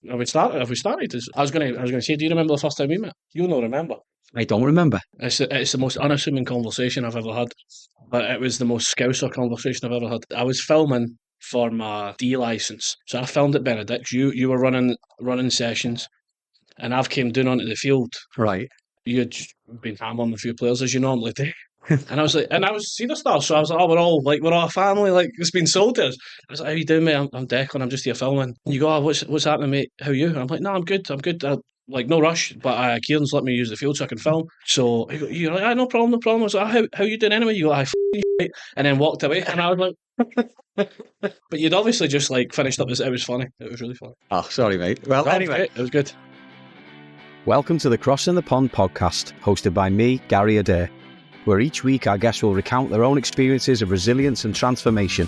Have we started? I was gonna say, do you remember the first time we met? You'll not remember. I don't remember. It's the most unassuming conversation I've ever had, but it was the most scouser conversation I've ever had. I was filming for my D license, so I filmed at Benedict's. You were running sessions, and I've came down onto the field. Right. You had been hammering a few players as you normally do. And I was like, and I was seeing the star, so I was like, oh, we're all a family, like it's been sold to us. I was like, how you doing, mate? I'm Declan, I'm just here filming. And you go, oh, what's happening, mate? How are you? And I'm like, no, I'm good. Like no rush, but Kieran's let me use the field so I can film. So you're like, no problem, no problem. I was like, how you doing anyway? You go, right. And then walked away, and I was like, but you'd obviously just like finished up. It was funny. It was really funny. Oh, sorry, mate. Well, anyway, it was good. Welcome to the Crossing the Pond podcast, hosted by me, Gary Adair, where each week our guests will recount their own experiences of resilience and transformation,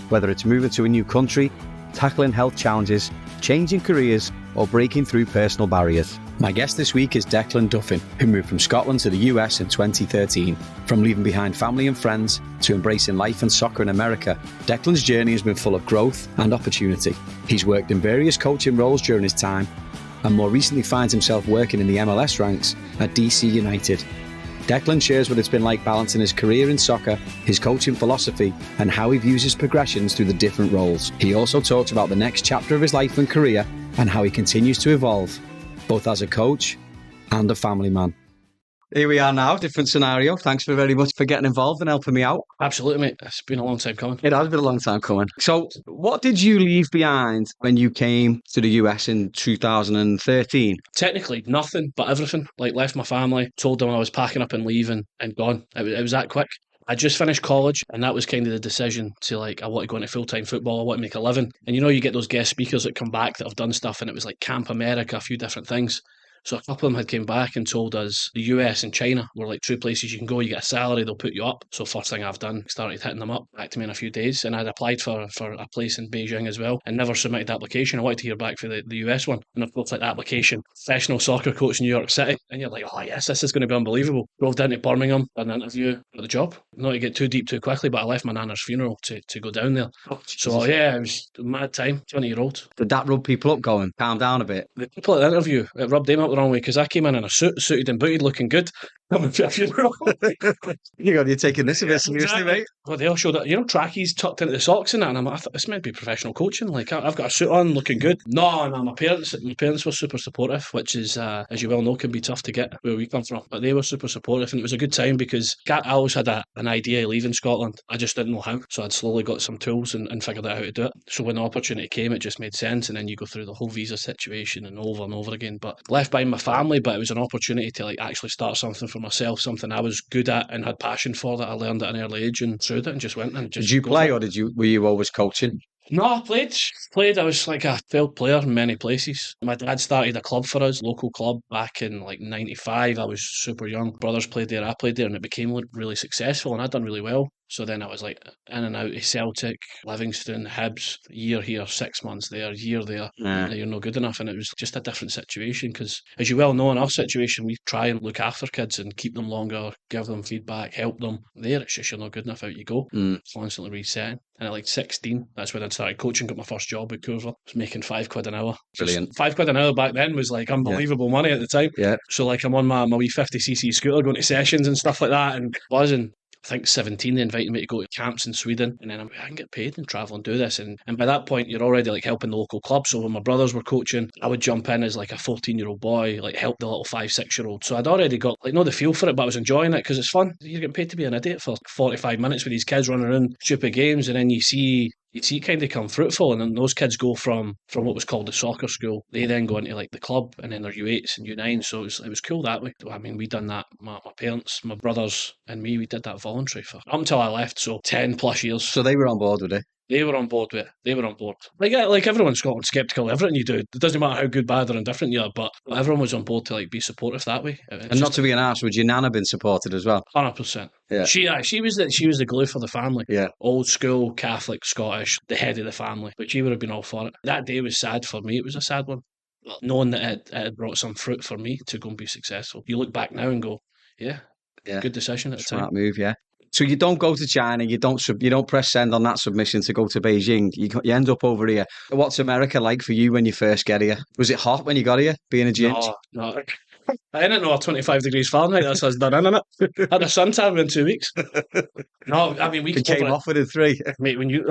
whether it's moving to a new country, tackling health challenges, changing careers, or breaking through personal barriers. My guest this week is Declan Duffin, who moved from Scotland to the US in 2013. From leaving behind family and friends to embracing life and soccer in America, Declan's journey has been full of growth and opportunity. He's worked in various coaching roles during his time, and more recently finds himself working in the MLS ranks at DC United. Declan shares what it's been like balancing his career in soccer, his coaching philosophy, and how he views his progressions through the different roles. He also talks about the next chapter of his life and career and how he continues to evolve, both as a coach and a family man. Here we are now, different scenario. Thanks very much for getting involved and helping me out. Absolutely, mate. It's been a long time coming. It has been a long time coming. So what did you leave behind when you came to the US in 2013? Technically, nothing, but everything. Like, left my family, told them I was packing up and leaving, and gone. It was that quick. I just finished college, and that was kind of the decision to, like, I want to go into full-time football, I want to make a living. And you get those guest speakers that come back that have done stuff, and it was like Camp America, a few different things. So a couple of them had came back and told us the US and China were like two places you can go, you get a salary, they'll put you up. So first thing I've done, started hitting them up, back to me in a few days, and I'd applied for a place in Beijing as well, and never submitted the application. I wanted to hear back for the US one. And of course, like, the application, professional soccer coach in New York City, and you're like, oh yes, this is going to be unbelievable. Drove down to Birmingham, done an interview for the job. Not to get too deep too quickly, but I left my nana's funeral to go down there. So yeah, it was a mad time, 20-year-old. Did that rub people up going, calm down a bit? The people at the interview, it rubbed them up the wrong way, because I came in a suited and booted, looking good. You're taking this a bit seriously, mate. Well, they all showed that, trackies tucked into the socks and that, and I'm like, this might be professional coaching. Like, I've got a suit on, looking good. No, my parents were super supportive, which is, as you well know, can be tough to get where we come from. But they were super supportive, and it was a good time because I always had an idea of leaving Scotland. I just didn't know how, so I'd slowly got some tools and figured out how to do it. So when the opportunity came, it just made sense, and then you go through the whole visa situation and over again. But left behind my family, but it was an opportunity to, like, actually start something for myself, something I was good at and had passion for, that I learned at an early age, and through it and just went and just. Did you play, or were you always coaching? No, I played. I was like a failed player in many places. My dad started a club for us, local club, back in like 95. I was super young. Brothers played there, I played there, and it became really successful, and I'd done really well. So then I was like in and out of Celtic, Livingston, Hibs, year here, 6 months there, year there. You're not good enough. And it was just a different situation because, as you well know, in our situation, we try and look after kids and keep them longer, give them feedback, help them. There, it's just you're not good enough, out you go. Constantly resetting. And at like 16, that's when I started coaching, got my first job at Courville. I was making £5 an hour. Brilliant. £5 an hour back then was like unbelievable money at the time. Yeah. So like I'm on my wee 50cc scooter going to sessions and stuff like that, and buzzing. I think 17, they invited me to go to camps in Sweden, and then I can get paid and travel and do this. And by that point, you're already like helping the local club. So when my brothers were coaching, I would jump in as like a 14-year-old boy, like help the little 5-6-year-old. So I'd already got like not the feel for it, but I was enjoying it because it's fun. You're getting paid to be an idiot for 45 minutes with these kids running around stupid games, and then you see it kind of come fruitful, and then those kids go from what was called the soccer school. They then go into like the club, and then they're U8s and U9s. So it was cool that way. I mean, we done that. My parents, my brothers, and me, we did that voluntary for up until I left. So 10 plus years. So they were on board with it. They were on board with it. They were on board. Like everyone in Scotland, sceptical of everything you do. It doesn't matter how good, bad, or indifferent you are, but everyone was on board to like be supportive that way. And not to be an arse, would your nana been supported as well? 100%. Yeah. She was the glue for the family. Yeah. Old school, Catholic, Scottish, the head of the family. But she would have been all for it. That day was sad for me. It was a sad one. Knowing that it had brought some fruit for me to go and be successful. You look back now and go, yeah. Good decision at the time. Smart move, yeah. So you don't go to China, you don't press send on that submission to go to Beijing. You end up over here. What's America like for you when you first get here? Was it hot when you got here, being a ginge? No. I didn't know 25 degrees Fahrenheit. That's us done in it. Had a suntan within 2 weeks. No, I mean, we It came off within 3. mate, when you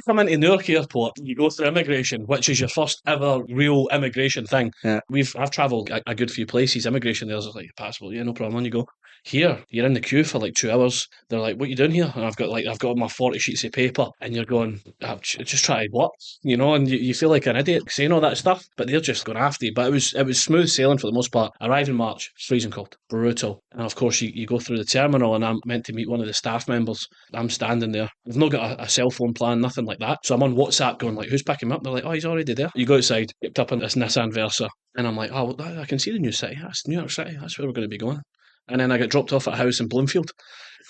come into Newark Airport, you go through immigration, which is your first ever real immigration thing. Yeah. I've travelled a good few places. Immigration there's like passport, yeah, no problem. On you go. Here, you're in the queue for like 2 hours. They're like, "What are you doing here?" And I've got my 40 sheets of paper, and you're going, "I've just tried what?" You know, and you feel like an idiot saying all that stuff, but they're just going after you. But it was smooth sailing for the most part. Arrived in March, freezing cold, brutal, and of course you go through the terminal, and I'm meant to meet one of the staff members. I'm standing there. I've not got a cell phone plan, nothing like that. So I'm on WhatsApp going like, "Who's picking me up?" They're like, "Oh, he's already there." You go outside, picked up in this Nissan Versa, and I'm like, "Oh, I can see the new city. That's New York City. That's where we're going to be going." And then I get dropped off at a house in Bloomfield.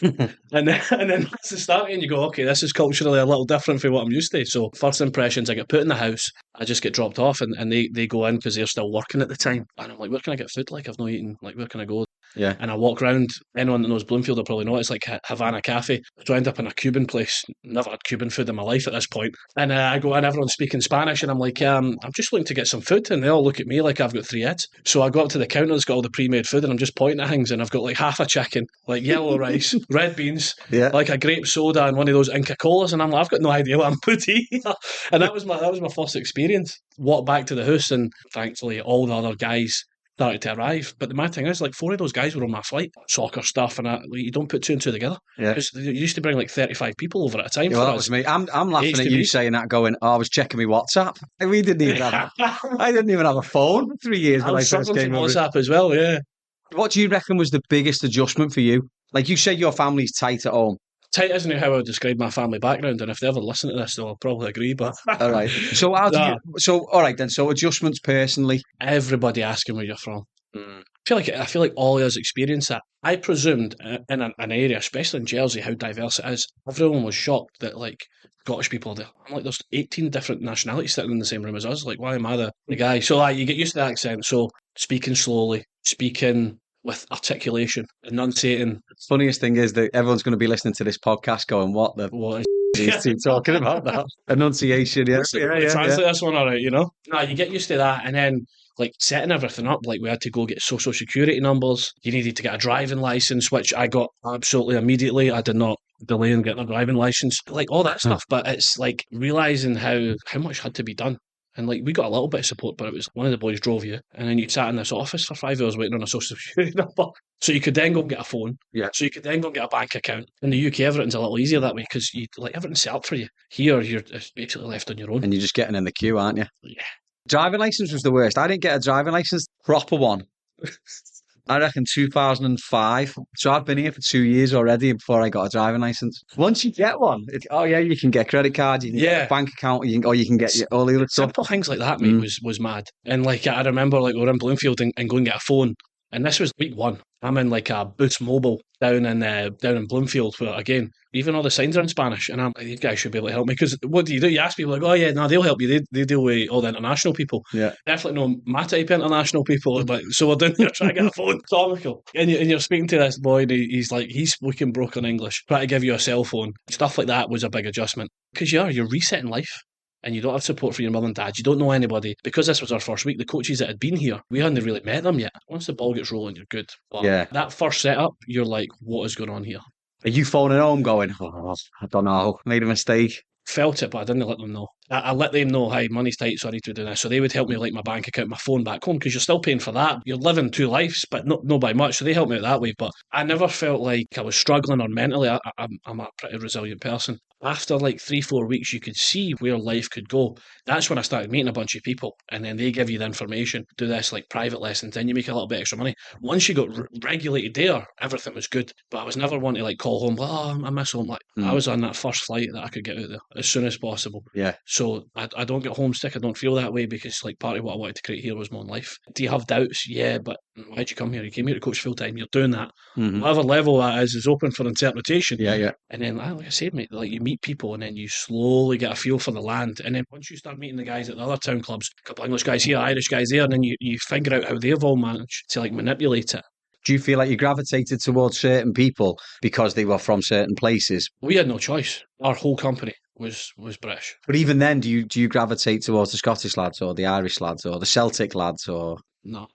and then that's the start, and you go, okay, this is culturally a little different from what I'm used to. So first impressions, I get put in the house, I just get dropped off, and they go in because they're still working at the time. And I'm like, where can I get food? Like, I've not eaten. Like, where can I go? Yeah. And I walk around. Anyone that knows Bloomfield will probably know it's like Havana Cafe. So I end up in a Cuban place. Never had Cuban food in my life at this point. And I go in, everyone's speaking Spanish, and I'm like, I'm just looking to get some food. And they all look at me like I've got 3 heads. So I go up to the counter that's got all the pre-made food, and I'm just pointing at things, and I've got like half a chicken, like yellow rice, red beans, like a grape soda, and one of those Inca Colas. And I'm like, I've got no idea what I'm putting here. And that was my first experience. Walked back to the house, and thankfully all the other guys started to arrive. But the mad thing is, like, 4 of those guys were on my flight. Soccer stuff and that. Like, you don't put 2 and 2 together. Yeah. Because you used to bring like 35 people over at a time. Yeah, for well, that us. was me. I'm laughing at you saying that, going, "Oh, I was checking my WhatsApp." We didn't even have. I didn't even have a phone for 3 years when I first came over. WhatsApp as well. Yeah. What do you reckon was the biggest adjustment for you? Like you said, your family's tight at home. Tight isn't how I would describe my family background, and if they ever listen to this, they'll probably agree. But all right. So how do you? So all right then. So adjustments personally. Everybody asking where you're from. I feel like all of us experienced that. I presumed in an area, especially in Jersey, how diverse it is. Everyone was shocked that like Scottish people are there. I'm like, there's 18 different nationalities sitting in the same room as us. Like, why am I the guy? So like, you get used to the accent. So speaking slowly, speaking with articulation, enunciating. Funniest thing is that everyone's going to be listening to this podcast going, what is these two talking about now? Enunciation, yeah. Translate this one, all right, you know? No, you get used to that, and then like setting everything up, like we had to go get social security numbers. You needed to get a driving license, which I got absolutely immediately. I did not delay in getting a driving license, like all that stuff. But it's like realizing how much had to be done. And like we got a little bit of support, but it was one of the boys drove you, and then you sat in this office for 5 hours waiting on a social security number. So you could then go and get a phone. Yeah. So you could then go and get a bank account. In the UK, everything's a little easier that way because you like everything's set up for you. Here, you're basically left on your own. And you're just getting in the queue, aren't you? Yeah. Driving license was the worst. I didn't get a driving license, proper one. I reckon 2005. So I've been here for 2 years already before I got a driving license. Once you get one, you can get a credit card, you can get a bank account, you can get all the other stuff. Simple things like that, mate, was mad. And like I remember, like we were in Bloomfield and going to get a phone, and this was week 1. I'm in like a Boots Mobile down in Bloomfield, where again, even all the signs are in Spanish, and I'm like, these guys should be able to help me, because what do? You ask people like, oh yeah, no, they'll help you. They deal with all the international people. Yeah, definitely no my type of international people. But so we're down there trying to get a phone. It's comical. And you're speaking to this boy, and he's speaking broken English, trying to give you a cell phone. Stuff like that was a big adjustment, because you're resetting life. And you don't have support for your mum and dad. You don't know anybody. Because this was our first week, the coaches that had been here, we hadn't really met them yet. Once the ball gets rolling, you're good. But that first setup, you're like, what is going on here? Are you phoning home going, oh, I don't know, made a mistake? Felt it, but I didn't let them know. I let them know, hey, money's tight, so I need to do this. So they would help me like my bank account, my phone back home, because you're still paying for that. You're living 2 lives, but not by much. So they helped me out that way. But I never felt like I was struggling or mentally. I'm a pretty resilient person. After like 3-4 weeks, you could see where life could go. That's when I started meeting a bunch of people, and then they give you the information. Do this like private lessons, then you make a little bit extra money. Once you got regulated there, everything was good. But I was never one to like call home, I miss home. Like I was on that first flight that I could get out there as soon as possible. Yeah. So I don't get homesick. I don't feel that way, because like part of what I wanted to create here was my own life. Do you have doubts? Yeah, but why'd you come here? You came here to coach full time. You're doing that. Whatever level that is open for interpretation. Yeah. And then, like I said, mate, like you meet people, and then you slowly get a feel for the land. And then once you start meeting the guys at the other town clubs, a couple of English guys here, Irish guys there, and then you figure out how they've all managed to like manipulate it. Do you feel like you gravitated towards certain people because they were from certain places? We had no choice. Our whole company was British. But even then, do you gravitate towards the Scottish lads or the Irish lads or the Celtic lads or? No,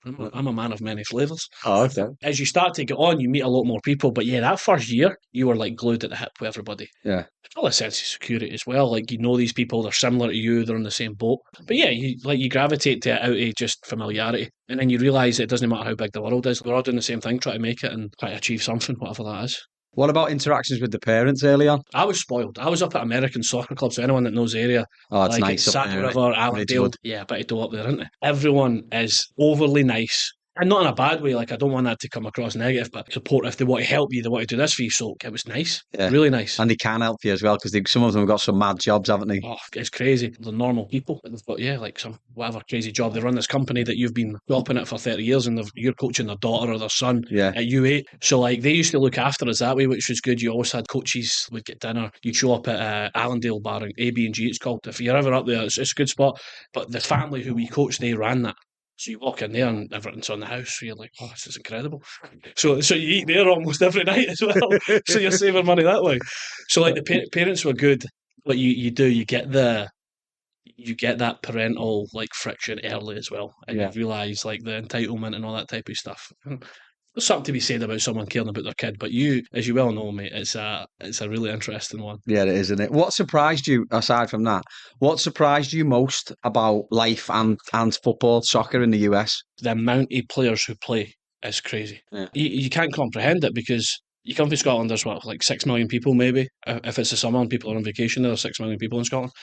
I'm a man of many flavours. Oh, okay. As you start to get on, you meet a lot more people. But yeah, that first year, you were like glued at the hip with everybody. Yeah. It's all a sense of security as well. Like, you know these people, they're similar to you, they're in the same boat. But yeah, you gravitate to it out of just familiarity. And then you realise it doesn't matter how big the world is. We're all doing the same thing, trying to make it and try to achieve something, whatever that is. What about interactions with the parents early on? I was spoiled. I was up at American soccer clubs. So anyone that knows the area, Oh, it's like nice it's up Sack there, River, right? Allendale. Ridgewood. Yeah, but do up there, isn't it? Everyone is overly nice. And not in a bad way. Like, I don't want that to come across negative, but support, if they want to help you, they want to do this for you. So it was nice. Yeah. Really nice. And they can help you as well because some of them have got some mad jobs, haven't they? Oh, it's crazy. They're normal people. But they've got, yeah, like some whatever crazy job. They run this company that you've been shopping at for 30 years and you're coaching their daughter or their son Yeah. at U8. So, like, they used to look after us that way, which was good. You always had coaches, would get dinner. You'd show up at Allendale Bar, AB&G it's called. If you're ever up there, it's a good spot. But the family who we coached, they ran that. So you walk in there and everything's on the house. So you're like, oh, this is incredible. So you eat there almost every night as well. So you're saving money that way. So like the parents were good, but you get that parental like friction early as well, and Yeah. you realise like the entitlement and all that type of stuff. There's something to be said about someone caring about their kid, but you, as you well know, mate, it's a really interesting one. Yeah, it is, isn't it? What surprised you, aside from that, what surprised you most about life and football, soccer in the US? The amount of players who play is crazy. Yeah. You can't comprehend it because you come to Scotland, there's what, like 6 million people maybe. If it's the summer and people are on vacation, there are 6 million people in Scotland.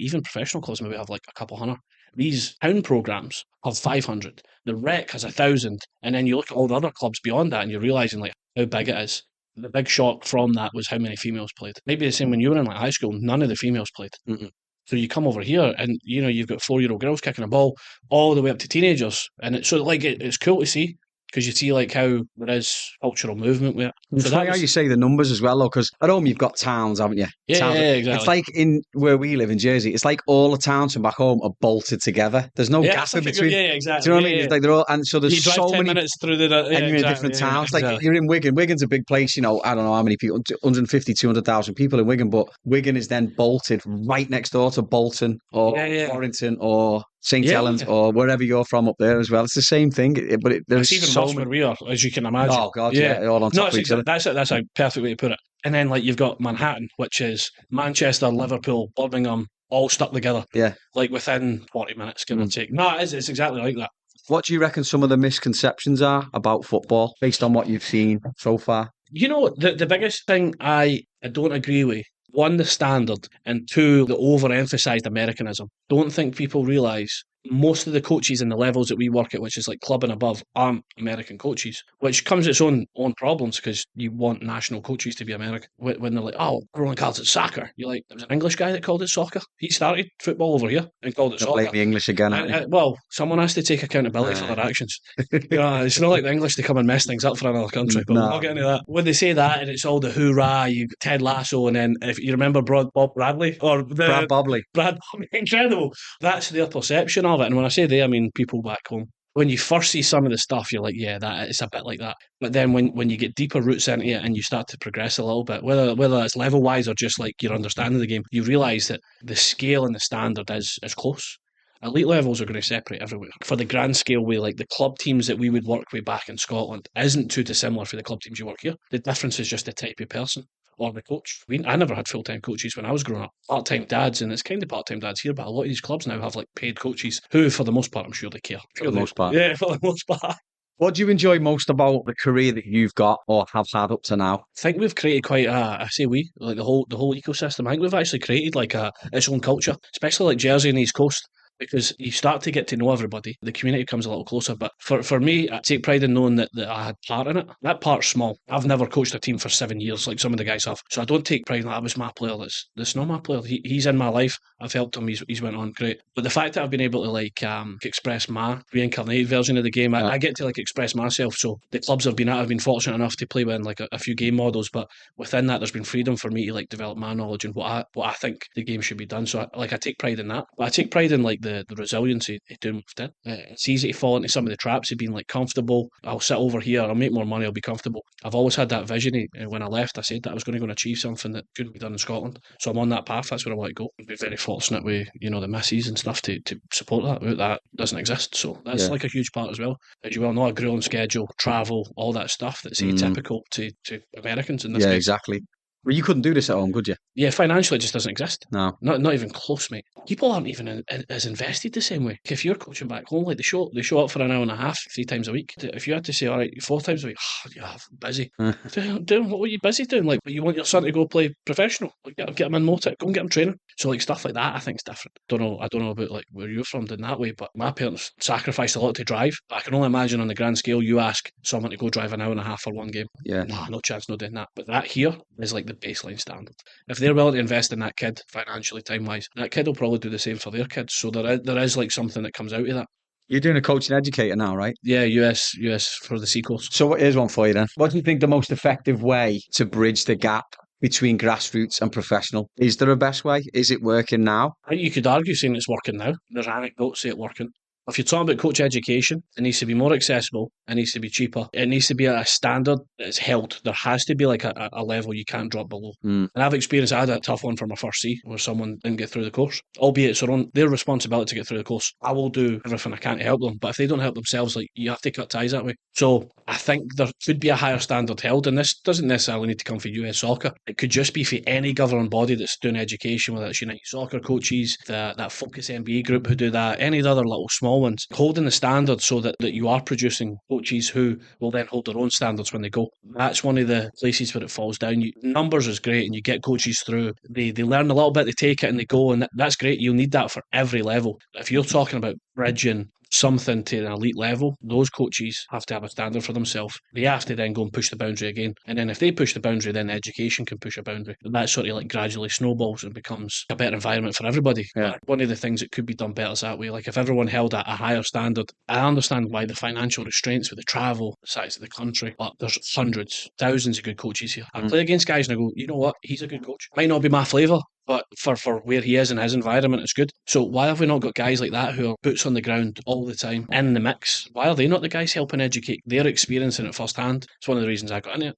Even professional clubs maybe have like a couple hundred. These town programmes have 500. The Rec has 1,000. And then you look at all the other clubs beyond that and you're realising like how big it is. The big shock from that was how many females played. Maybe the same when you were in like high school, none of the females played. Mm-mm. So you come over here and, you've got 4-year-old girls kicking a ball all the way up to teenagers. And it's cool to see because you see like how there is cultural movement with it. It's funny how you say the numbers as well, though, because at home you've got towns, haven't you? Yeah, exactly. It's like in where we live in Jersey, it's like all the towns from back home are bolted together. There's no gap in between. Yeah, exactly. Do you know what I mean? It's like they're all, and so there's you drive so 10 many minutes through the and you're in different towns. exactly. Like you're in Wigan. Wigan's a big place, I don't know how many people, 150, 200,000 people in Wigan, but Wigan is then bolted right next door to Bolton or Warrington or St. Helens or wherever you're from up there as well. It's the same thing, but there's it's even so worse where we are, as you can imagine. Oh God, yeah, all on top of each other. That's it. That's a perfect way to put it. And then like you've got Manhattan, which is Manchester, Liverpool, Birmingham, all stuck together. Yeah, like within 40 minutes, give or take. No, it's exactly like that. What do you reckon some of the misconceptions are about football based on what you've seen so far? The biggest thing I don't agree with, one, the standard, and two, the overemphasised Americanism. Don't think people realise most of the coaches in the levels that we work at, which is like club and above, aren't American coaches, which comes its own problems because you want national coaches to be American. When they're like, oh, everyone calls it soccer. You're like, there was an English guy that called it soccer. He started football over here and called it soccer. Blame the English again, well, someone has to take accountability for their actions. It's not like the English to come and mess things up for another country, but we're not getting into that. When they say that and it's all the hoorah, you Ted Lasso, and then if you remember Bob Bradley or Brad Bobley, incredible. That's their perception of it. And when I say they, I mean people back home. When you first see some of the stuff, you're like, yeah, that it's a bit like that. But then when you get deeper roots into it and you start to progress a little bit, whether it's level wise or just like your understanding of the game, you realise that the scale and the standard is close. Elite levels are going to separate everywhere. For the grand scale way, like the club teams that we would work with back in Scotland isn't too dissimilar for the club teams you work here. The difference is just the type of person or the coach. I never had full-time coaches when I was growing up. Part-time dads, and it's kind of part-time dads here, but a lot of these clubs now have like paid coaches who, for the most part, I'm sure they care. For the most part. Yeah, for the most part. What do you enjoy most about the career that you've got or have had up to now? I think we've created quite like the whole ecosystem. I think we've actually created like its own culture, especially like Jersey and the East Coast. Because you start to get to know everybody, the community comes a little closer. But for me, I take pride in knowing that I had part in it. That part's small. I've never coached a team for 7 years like some of the guys have. So I don't take pride in that was my player. That's not my player. He's in my life. I've helped him. He's went on great. But the fact that I've been able to like express my reincarnated version of the game, I get to like express myself. So the clubs I've been fortunate enough to play with in like a few game models. But within that, there's been freedom for me to like develop my knowledge and what I think the game should be done. So I take pride in that. But I take pride in like the resilience he moved in. It's easy to fall into some of the traps of being like comfortable. I'll sit over here, I'll make more money, I'll be comfortable. I've always had that vision. When I left, I said that I was going to go and achieve something that couldn't be done in Scotland. So I'm on that path. That's where I want to go. I've been very fortunate with, the missus and stuff to support that. Without that, doesn't exist. So that's like a huge part as well. As you well know, a grueling schedule, travel, all that stuff that's atypical to Americans in this case. Exactly. Well, you couldn't do this at home, could you? Yeah, financially, it just doesn't exist. No. Not even close, mate. People aren't even as invested the same way. If you're coaching back home, like they show up for an hour and a half, 3 times a week. If you had to say, all right, 4 times a week, yeah, busy. Doing what were you busy doing? Like, you want your son to go play professional? Like, get him in motor, go and get him training. So, like, stuff like that, I think is different. I don't know about like where you're from in that way, but my parents sacrificed a lot to drive. But I can only imagine on the grand scale, you ask someone to go drive an hour and a half for one game. Yeah. Nah, no chance, no doing that. But that here is like the baseline standard. If they're willing to invest in that kid financially, time-wise, that kid will probably do the same for their kids. So there is like something that comes out of that. You're doing a coach and educator now, right? Yeah, US for the sequels. So here's one for you then. What do you think the most effective way to bridge the gap between grassroots and professional? Is there a best way? Is it working now? I think you could argue saying it's working now. There's anecdotes say it working. If you're talking about coach education, it needs to be more accessible, it needs to be cheaper, it needs to be at a standard that's held. There has to be like a level you can't drop below. And I've experienced, I had a tough one for my first C where someone didn't get through the course, albeit it's their responsibility to get through the course. I will do everything I can to help them, but if they don't help themselves, like, you have to cut ties that way. So I think there could be a higher standard held, and this doesn't necessarily need to come for US soccer. It could just be for any governing body that's doing education, whether it's United Soccer coaches, that Focus MBA group who do that, any of the other little small ones, holding the standard so that you are producing coaches who will then hold their own standards when they go. That's one of the places where it falls down. Numbers is great, and you get coaches through. They learn a little bit, they take it, and they go, and that's great. You'll need that for every level. If you're talking about bridging something to an elite level, those coaches have to have a standard for themselves. They have to then go and push the boundary again. And then if they push the boundary, then education can push a boundary. And that sort of like gradually snowballs and becomes a better environment for everybody. Yeah. One of the things that could be done better is that way. Like if everyone held at a higher standard, I understand why the financial restraints with the travel, the size of the country, but there's hundreds, thousands of good coaches here. I play against guys and I go, you know what? He's a good coach. Might not be my flavour, but for where he is in his environment, it's good. So why have we not got guys like that who are boots on the ground all the time in the mix? Why are they not the guys helping educate? They're experiencing it firsthand. It's one of the reasons I got in it.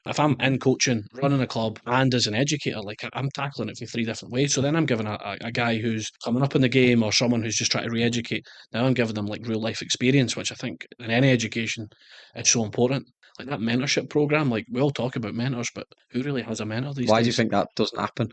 If I'm in coaching, running a club, and as an educator, like I'm tackling it for 3 different ways. So then I'm giving a guy who's coming up in the game or someone who's just trying to re-educate. Now I'm giving them like real life experience, which I think in any education is so important. Like that mentorship program, like we all talk about mentors, but who really has a mentor these days? Why do you think that doesn't happen?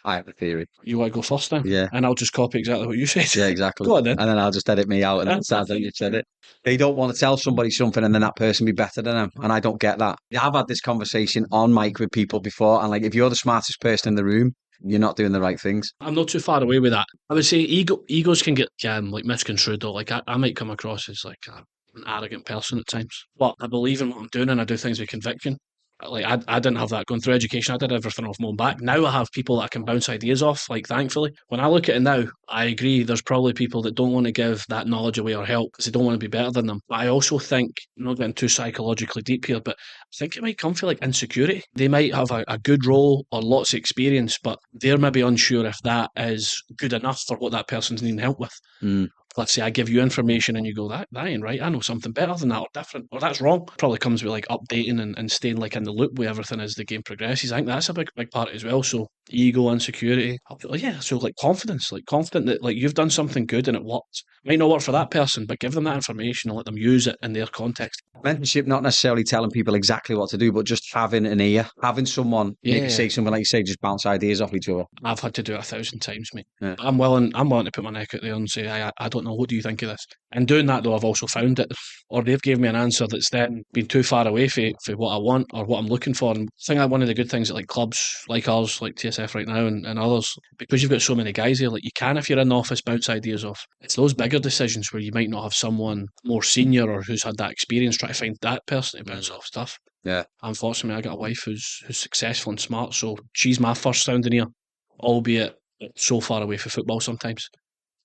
I have a theory. You want to go first then? Yeah. And I'll just copy exactly what you said. Yeah, exactly. Go on then. And then I'll just edit me out and it sounds like you said it. They don't want to tell somebody something and then that person be better than them. And I don't get that. I've had this conversation on mic with people before, and like if you're the smartest person in the room, you're not doing the right things. I'm not too far away with that. I would say egos can get like misconstrued though. Like I might come across as like an arrogant person at times. But I believe in what I'm doing and I do things with conviction. Like I didn't have that going through education. I did everything off my own back. Now I have people that I can bounce ideas off, like thankfully. When I look at it now, I agree there's probably people that don't want to give that knowledge away or help because they don't want to be better than them. But I also think, I'm not getting too psychologically deep here, but I think it might come from like insecurity. They might have a good role or lots of experience, but they're maybe unsure if that is good enough for what that person's needing help with. Let's say I give you information and you go, that ain't right, I know something better than that or different, or that's wrong. Probably comes with like updating and staying like in the loop with everything as the game progresses. I think that's a big part as well. So ego, insecurity, so like confidence, like confident that like you've done something good and it worked. Might not work for that person, but give them that information and let them use it in their context. Mentorship, not necessarily telling people exactly what to do, but just having an ear, having someone maybe say something like you say, just bounce ideas off each other. I've had to do it 1,000 times, mate. Yeah. I'm willing to put my neck out there and say, I don't know, what do you think of this? And doing that though, I've also found it, or they've given me an answer that's then been too far away for what I want or what I'm looking for. And I think that one of the good things that like clubs like ours, like TSF right now and others, because you've got so many guys here, like you can, if you're in the office, bounce ideas off. It's those bigger decisions where you might not have someone more senior or who's had that experience, try to find that person to bounce off stuff. Yeah. Unfortunately, I got a wife who's successful and smart, so she's my first sounding ear, albeit so far away from football sometimes.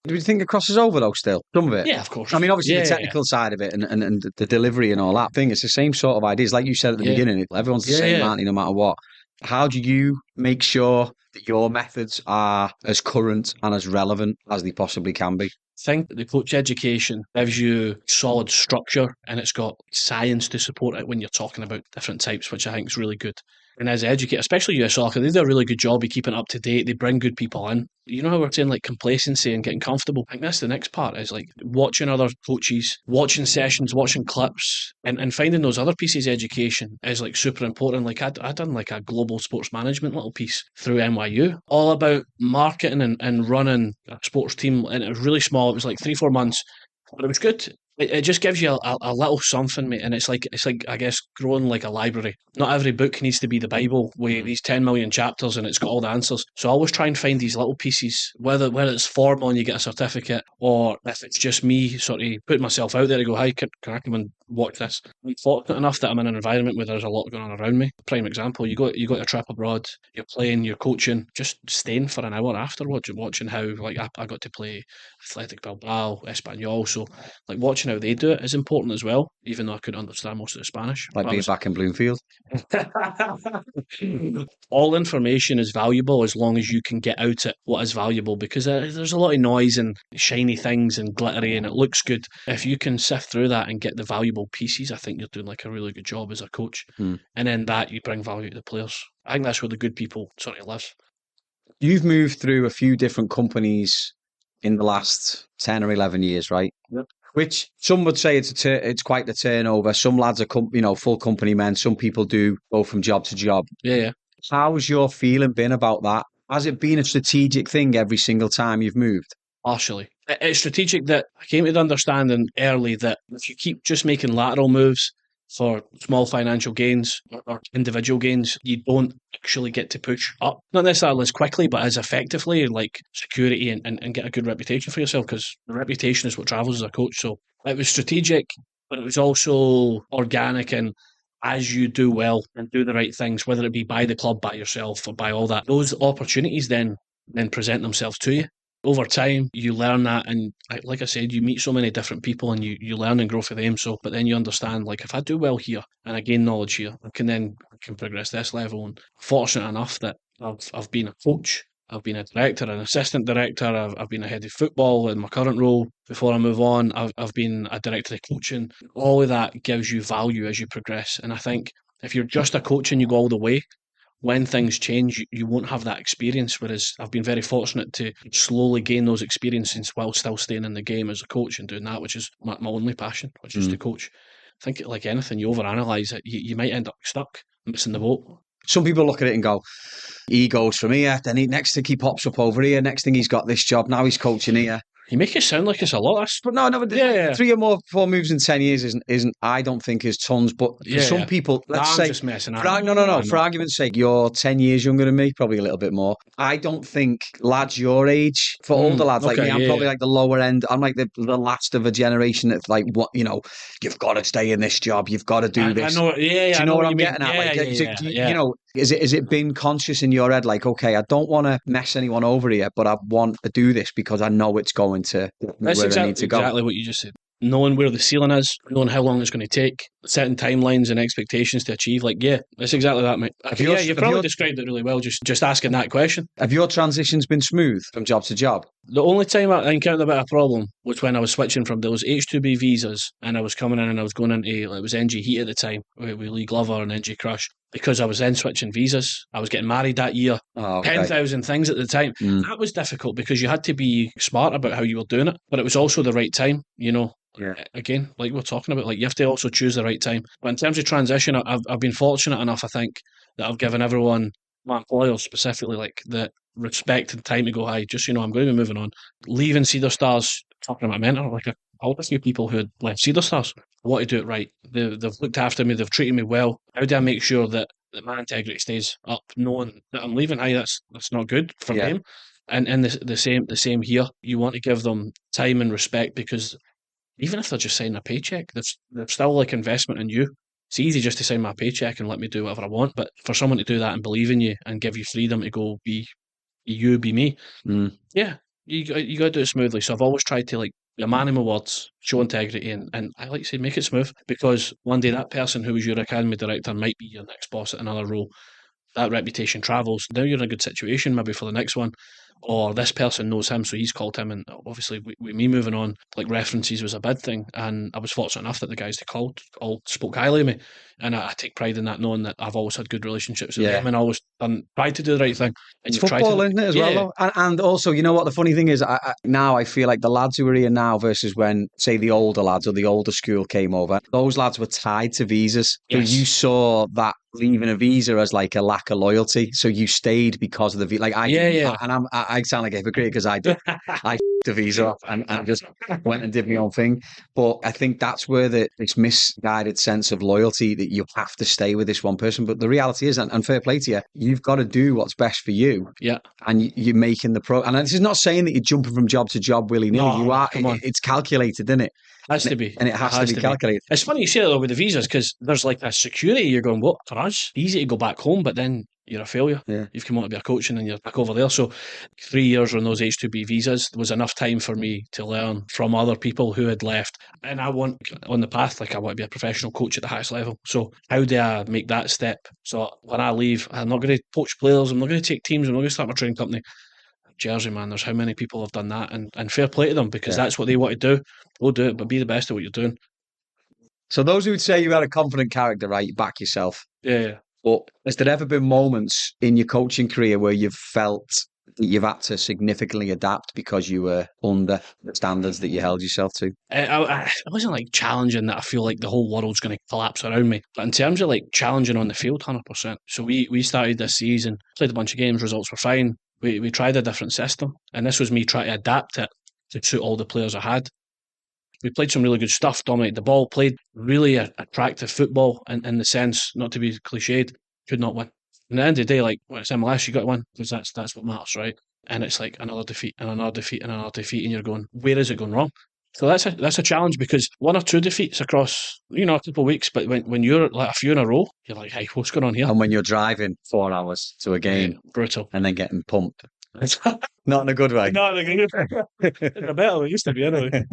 Do you think it crosses over though still? Some of it? Yeah, of course. I mean, obviously the technical side of it and the delivery and all that thing, it's the same sort of ideas. Like you said at the beginning, everyone's the same, aren't they, no matter what. How do you make sure that your methods are as current and as relevant as they possibly can be? I think the coach education gives you solid structure and it's got science to support it when you're talking about different types, which I think is really good. And as an educator, especially US Soccer, they do a really good job of keeping it up to date. They bring good people in. You know how we're saying like complacency and getting comfortable? I think that's the next part is like watching other coaches, watching sessions, watching clips, and finding those other pieces of education is like super important. Like I done like a global sports management little piece through NYU, all about marketing and running a sports team. And it was really small. It was like 3-4 months, but it was good. It just gives you a little something, mate, and it's like I guess growing like a library. Not every book needs to be the Bible with these 10 million chapters and it's got all the answers. So I always try and find these little pieces, whether it's formal and you get a certificate, or if it's just me sort of putting myself out there to go, hi, can I come and watch this? I'm fortunate enough that I'm in an environment where there's a lot going on around me. Prime example, you got a trip abroad, you're playing, you're coaching, just staying for an hour afterwards and watching how like I got to play Athletic Bilbao, Espanyol, so like watching how they do it is important as well, even though I couldn't understand most of the Spanish. Like being back in Bloomfield? All information is valuable as long as you can get out it what is valuable, because there's a lot of noise and shiny things and glittery and it looks good. If you can sift through that and get the valuable pieces, I think you're doing like a really good job as a coach. And then that you bring value to the players. I think that's where the good people sort of live. You've moved through a few different companies in the last 10 or 11 years, right? Yep. Which some would say it's quite the turnover. Some lads are full company men. Some people do go from job to job. Yeah. How's your feeling been about that? Has it been a strategic thing every single time you've moved? Partially. It's strategic that I came to the understanding early that if you keep just making lateral moves for small financial gains or individual gains, you don't actually get to push up. Not necessarily as quickly, but as effectively, like security and get a good reputation for yourself, because the reputation is what travels as a coach. So it was strategic, but it was also organic, and as you do well and do the right things, whether it be by the club, by yourself, or by all that, those opportunities then present themselves to you. Over time, you learn that, and like I said, you meet so many different people, and you learn and grow for them. So, but then you understand, like, if I do well here and I gain knowledge here, I can progress this level. And fortunate enough that I've been a coach, I've been a director, an assistant director, I've been a head of football in my current role. Before I move on, I've been a director of coaching. All of that gives you value as you progress, and I think if you're just a coach and you go all the way, when things change, you won't have that experience. Whereas I've been very fortunate to slowly gain those experiences while still staying in the game as a coach and doing that, which is my only passion, which is to coach. I think, like anything, you overanalyze it, you might end up stuck, missing the boat. Some people look at it and go, he goes from here, then next thing he pops up over here, next thing he's got this job, now he's coaching here. You make it sound like it's a lot. But no, but Yeah. 3 or 4 moves in 10 years isn't I don't think is tons. But for some people, let's say, I'm just messing around. No. For argument's sake, you're 10 years younger than me, probably a little bit more. I don't think lads your age, for older lads like me, I'm probably like the lower end. I'm like the last of a generation that's like, what, you've got to stay in this job, you've got to do this. I know, do you know what I'm getting at? You know, is it been conscious in your head, like, okay, I don't want to mess anyone over here, but I want to do this because I know it's going to That's exactly what you just said. Knowing where the ceiling is, knowing how long it's going to take, setting timelines and expectations to achieve. Like, yeah, that's exactly that, mate. You probably described it really well, just asking that question. Have your transitions been smooth from job to job? The only time I encountered a bit of a problem was when I was switching from those H2B visas and I was coming in and I was going into, it was NG Heat at the time, with Lee Glover and NG Crush. Because I was then switching visas, I was getting married that year, 10,000 things at the time. That was difficult because you had to be smart about how you were doing it, but it was also the right time, Yeah. Again, like we're talking about, like you have to also choose the right time. But in terms of transition, I've been fortunate enough, I think, that I've given everyone, my employers specifically, like the respect and time to go, hi, just, I'm going to be moving on. Leaving Cedar Stars, talking about mentor, like all the few people who had left Cedar Stars, I want to do it right. They've looked after me, they've treated me well. How do I make sure that my integrity stays up, knowing that I'm leaving? Hi, that's not good for them. And the same here. You want to give them time and respect, because even if they're just signing a paycheck, they're still like investment in you. It's easy just to sign my paycheck and let me do whatever I want, but for someone to do that and believe in you and give you freedom to go be you, be me, yeah, you got to do it smoothly. So I've always tried to like be a man in my words, show integrity, and I like to say make it smooth, because one day that person who was your academy director might be your next boss at another role. that reputation travels. Now you're in a good situation maybe for the next one. Or this person knows him, so he's called him. And obviously, with me moving on, like references was a big thing. And I was fortunate enough that the guys they called all spoke highly of me. And I take pride in that, knowing that I've always had good relationships with them and always tried to do the right thing. It's football, isn't it, as well, though? And also, you know what the funny thing is? Now I feel like the lads who are here now versus when, say, the older lads or the older school came over, those lads were tied to visas. Yes. So you saw that leaving a visa as like a lack of loyalty. So you stayed because of the visa. Like I sound like a hypocrite because I did. I the visa off and just went and did my own thing. But I think that's where this misguided sense of loyalty that you have to stay with this one person. But the reality is, and fair play to you, you've got to do what's best for you. Yeah. And you're making the pro. And this is not saying that you're jumping from job to job willy-nilly. No, you are. come on. It's calculated, isn't it? Has to be. And it has to be calculated. It's funny you say that though with the visas because there's like a security. You're going, what, for us? Easy to go back home, but then you're a failure. Yeah. You've come on to be a coach and then you're back over there. So 3 years on those H2B visas was enough time for me to learn from other people who had left. And I want, on the path, like I want to be a professional coach at the highest level. So how do I make that step? So when I leave, I'm not going to coach players. I'm not going to take teams. I'm not going to start my training company. Jersey, man, there's how many people have done that, and fair play to them because that's what they want to do. Go do it, but be the best at what you're doing. So those who would say you had a confident character, right, you back yourself. Yeah. But has there ever been moments in your coaching career where you've felt that you've had to significantly adapt because you were under the standards that you held yourself to? I wasn't like challenging that I feel like the whole world's going to collapse around me. But in terms of like challenging on the field, 100%. So we started this season, played a bunch of games, results were fine. We tried a different system, and this was me trying to adapt it to suit all the players I had. We played some really good stuff, dominated the ball, played really attractive football in the sense, not to be cliched, could not win. And at the end of the day, like, when it's MLS, you got to win because that's what matters, right? And it's like another defeat and another defeat and another defeat, and you're going, where is it going wrong? So that's a challenge because one or two defeats across, a couple of weeks, but when you're like a few in a row, you're like, hey, what's going on here? And when you're driving 4 hours to a game, brutal, and then getting pumped. Not in a good way. Not in a good way. In a better way, it used to be anyway.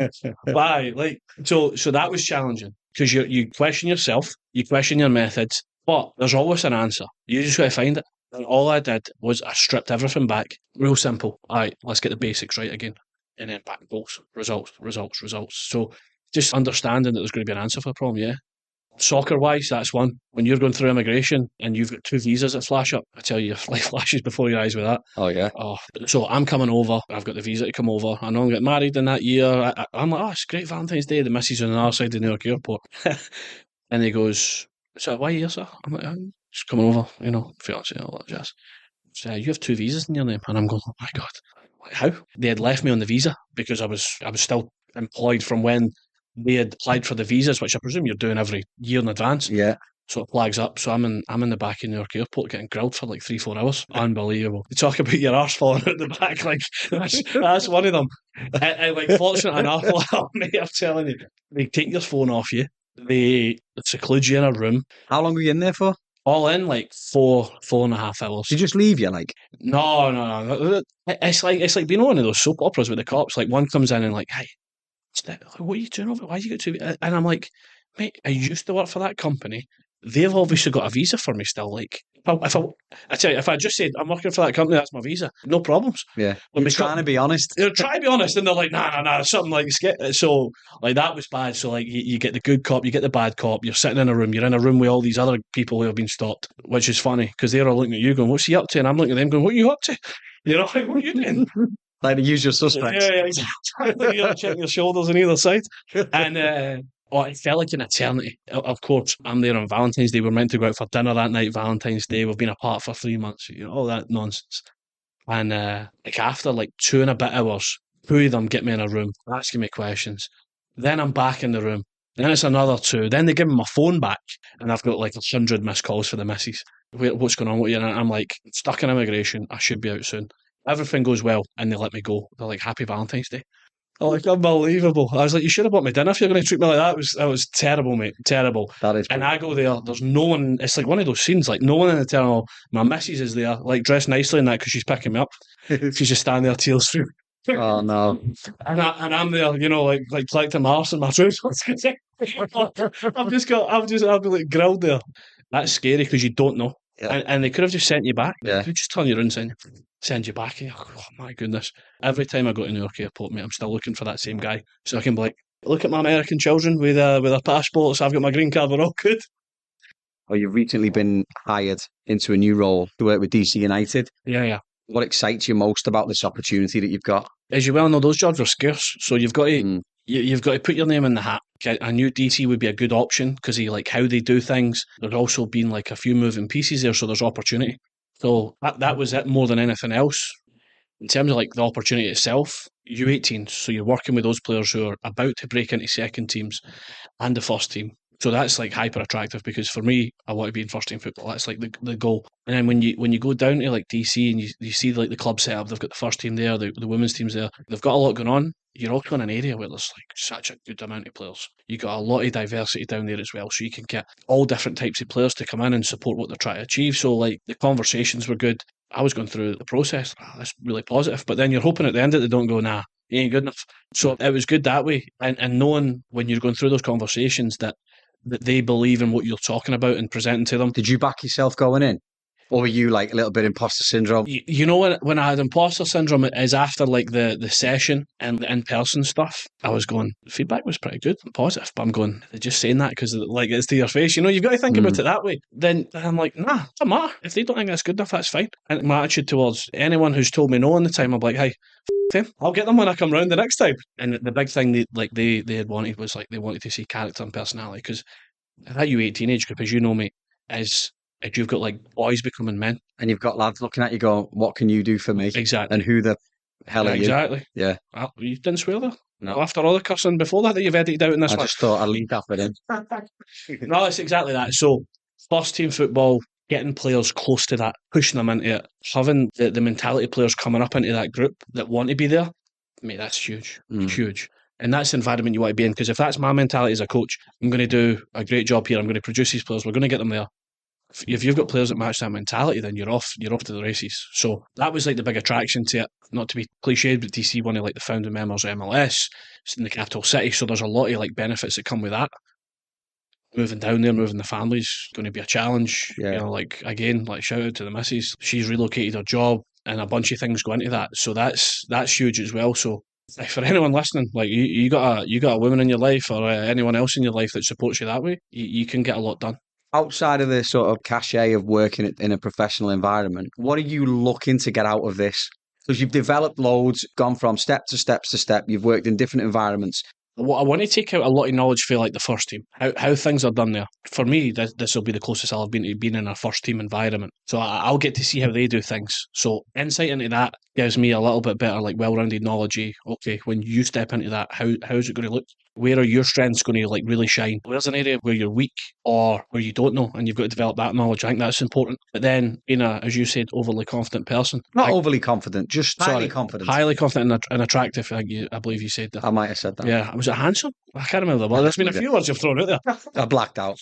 But so that was challenging because you question yourself, you question your methods, but there's always an answer. You just got to find it. And all I did was I stripped everything back. Real simple. All right, let's get the basics right again. And then back goals, results. So just understanding that there's going to be an answer for the problem, yeah. Soccer-wise, that's one. When you're going through immigration and you've got 2 visas that flash up, I tell you, life flashes before your eyes with that. Oh, yeah. So I'm coming over. I've got the visa to come over. I know I'm getting married in that year. I'm like, it's great Valentine's Day. The missus on the other side of New York airport. And he goes, so why are you here, sir? I'm like, I'm just coming over, fiancé, all that jazz. So you have 2 visas in your name. And I'm going, oh my God. Like, how? They had left me on the visa because I was still employed from when they had applied for the visas, which I presume you're doing every year in advance. Yeah. So it flags up. So I'm in the back of New York airport getting grilled for like 3-4 hours. Unbelievable. You talk about your arse falling out the back, like that's one of them. Like fortunate enough, mate, I'm telling you, they take your phone off you. They seclude you in a room. How long were you in there for? All in like 4.5 hours. Did you just leave you like? No. It's like being on one of those soap operas with the cops. Like one comes in and like, hey, what are you doing over? Why you got 2? And I'm like, mate, I used to work for that company. They've obviously got a visa for me still. Like, I tell you, if I just said I'm working for that company, that's my visa, no problems. Yeah, you're trying to be honest. They're trying to be honest, and they're like, nah, something like so. Like that was bad. So like, you get the good cop, you get the bad cop. You're sitting in a room. You're in a room with all these other people who have been stopped, which is funny because they're all looking at you, going, "What's he up to?" And I'm looking at them, going, "What are you up to?" Like, what are you doing? Like the usual suspects. Yeah, exactly. You're checking your shoulders on either side. And it felt like an eternity. Of course, I'm there on Valentine's Day. We're meant to go out for dinner that night, Valentine's Day. We've been apart for 3 months, all that nonsense. And after like 2 and a bit hours, 2 of them get me in a room, asking me questions. Then I'm back in the room. Then it's another 2. Then they give me my phone back, and I've got like 100 missed calls for the missus. What's going on with you? And I'm like, stuck in immigration. I should be out soon. Everything goes well, and they let me go. They're like, happy Valentine's Day. I'm like, unbelievable. I was like, you should have bought me dinner if you're going to treat me like that. That was terrible, mate. Terrible. That is. And I go there, there's no one. It's like one of those scenes, like no one in the terminal. My missus is there, like dressed nicely in that because she's picking me up. She's just standing there, tears through. Oh no! And I'm there, like collecting my arse and my truth. I've been like grilled there. That's scary because you don't know. And they could have just sent you back. They Yeah. could just turn you around and send you back. And oh my goodness. Every time I go to Newark Airport, mate, I'm still looking for that same guy. So I can be like, look at my American children with their passports. I've got my green card. We're all good. Oh, you've recently been hired into a new role to work with DC United. Yeah, yeah. What excites you most about this opportunity that you've got? As you well know, those jobs are scarce. So you've got to Mm. you've got to put your name in the hat. I knew DC would be a good option because he like how they do things. There's also been like a few moving pieces there, so there's opportunity. So that was it more than anything else. In terms of like the opportunity itself, U18, so you're working with those players who are about to break into second teams and the first team. So that's like hyper attractive because for me, I want to be in first team football. That's like the goal. And then when you go down to like DC and you see like the club setup, they've got the first team there, the women's teams there. They've got a lot going on. You're also in an area where there's like such a good amount of players. You got a lot of diversity down there as well, so you can get all different types of players to come in and support what they're trying to achieve. So like the conversations were good. I was going through the process. Oh, that's really positive. But then you're hoping at the end that they don't go, nah, he ain't good enough. So it was good that way. And knowing when you're going through those conversations that they believe in what you're talking about and presenting to them. Did you back yourself going in? Or were you like a little bit imposter syndrome? You know when I had imposter syndrome is after like the session and the in-person stuff. I was going, the feedback was pretty good and positive, but I'm going, they're just saying that because like it's to your face. You know, you've got to think about it that way. Then I'm like, nah, it doesn't matter. If they don't think that's good enough, that's fine. And my attitude towards anyone who's told me no on the time, I'm like, hey, them. I'll get them when I come round the next time. And the big thing they had wanted was like they wanted to see character and personality because that U18 age group, as you know, mate, is if you've got like boys becoming men. And you've got lads looking at you going, what can you do for me? Exactly. And who the hell are you? Exactly. Yeah. Well, you didn't swear there. No. After all the cussing before that you've edited out in this I one. just thought I'd leave that bit in. No, it's exactly that. So, first team football, getting players close to that, pushing them into it, having the mentality of players coming up into that group that want to be there, mate, that's huge. Huge. And that's the environment you want to be in. Because if that's my mentality as a coach, I'm going to do a great job here. I'm going to produce these players. We're going to get them there. If you've got players that match that mentality, then you're off to the races. So that was like the big attraction to it. Not to be cliched, but DC one of like the founding members of MLS. It's in the capital city, so there's a lot of like benefits that come with that. Moving down there, moving the family's going to be a challenge. Yeah. You know, like again, like shout out to the missus. She's relocated her job, and a bunch of things go into that. So that's huge as well. So for anyone listening, like you got a woman in your life or anyone else in your life that supports you that way, you can get a lot done. Outside of the sort of cachet of working in a professional environment, what are you looking to get out of this? Because you've developed loads, gone from step to step to step. You've worked in different environments. What I want to take out a lot of knowledge for like the first team, how things are done there. For me, this will be the closest I'll have been to being in a first team environment. So I'll get to see how they do things. So insight into that gives me a little bit better, like well-rounded knowledge. Okay, when you step into that, how's it going to look? Where are your strengths going to like really shine? Where's an area where you're weak or where you don't know, and you've got to develop that knowledge. I think that's important. But then, being a, as you said, overly confident person. Not overly confident, just highly confident. Highly confident and attractive. I believe you said that. I might have said that. Yeah, was it handsome? I can't remember. Well, there's been a few words you've thrown out there. I blacked out.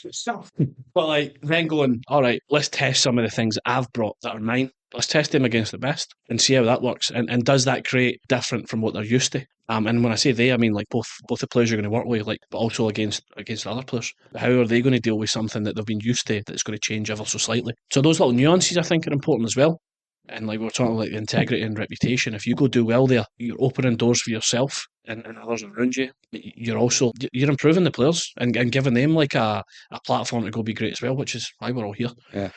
But like then going, all right, let's test some of the things that I've brought that are mine. Let's test them against the best and see how that works. And does that create different from what they're used to? And when I say they, I mean like both the players you're going to work with, like, but also against other players. How are they going to deal with something that they've been used to that's going to change ever so slightly? So those little nuances I think are important as well. And like we're talking like integrity and reputation. If you go do well there, you're opening doors for yourself and others around you. You're improving the players and giving them like a platform to go be great as well, which is why we're all here. Yeah.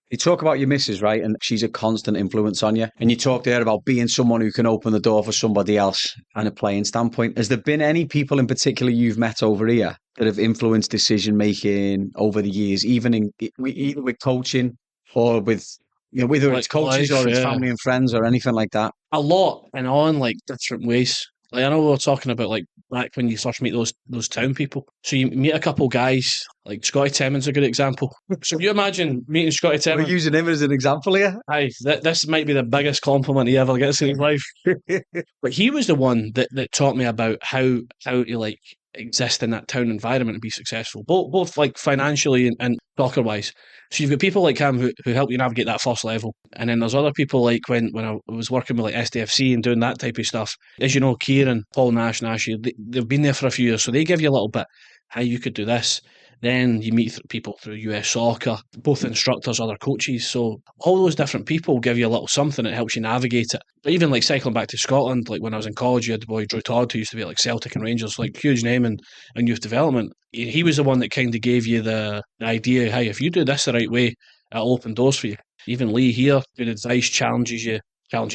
You talk about your missus, right? And she's a constant influence on you. And you talk there about being someone who can open the door for somebody else and a playing standpoint. Has there been any people in particular you've met over here that have influenced decision making over the years, either with coaching or with, you know, whether it's coaches or it's family and friends or anything like that? A lot and on like different ways. Like I know we were talking about like back when you first meet those town people. So you meet a couple guys, like Scotty Temmins a good example. So if you imagine meeting Scotty Temmins. We're using him as an example here. Aye, this might be the biggest compliment he ever gets in his life. But he was the one that taught me about how to like exist in that town environment and be successful, both like financially and soccer wise. So you've got people like him who help you navigate that first level, and then there's other people like when I was working with like SDFC and doing that type of stuff. As you know, Kieran, Paul Nash, they've been there for a few years, so they give you a little bit how you could do this. Then you meet people through US soccer, both instructors, other coaches. So all those different people give you a little something that helps you navigate it. But even like cycling back to Scotland, like when I was in college, you had the boy Drew Todd, who used to be at like Celtic and Rangers, like huge name in youth development. He was the one that kind of gave you the idea, hey, if you do this the right way, it'll open doors for you. Even Lee here, good advice, challenges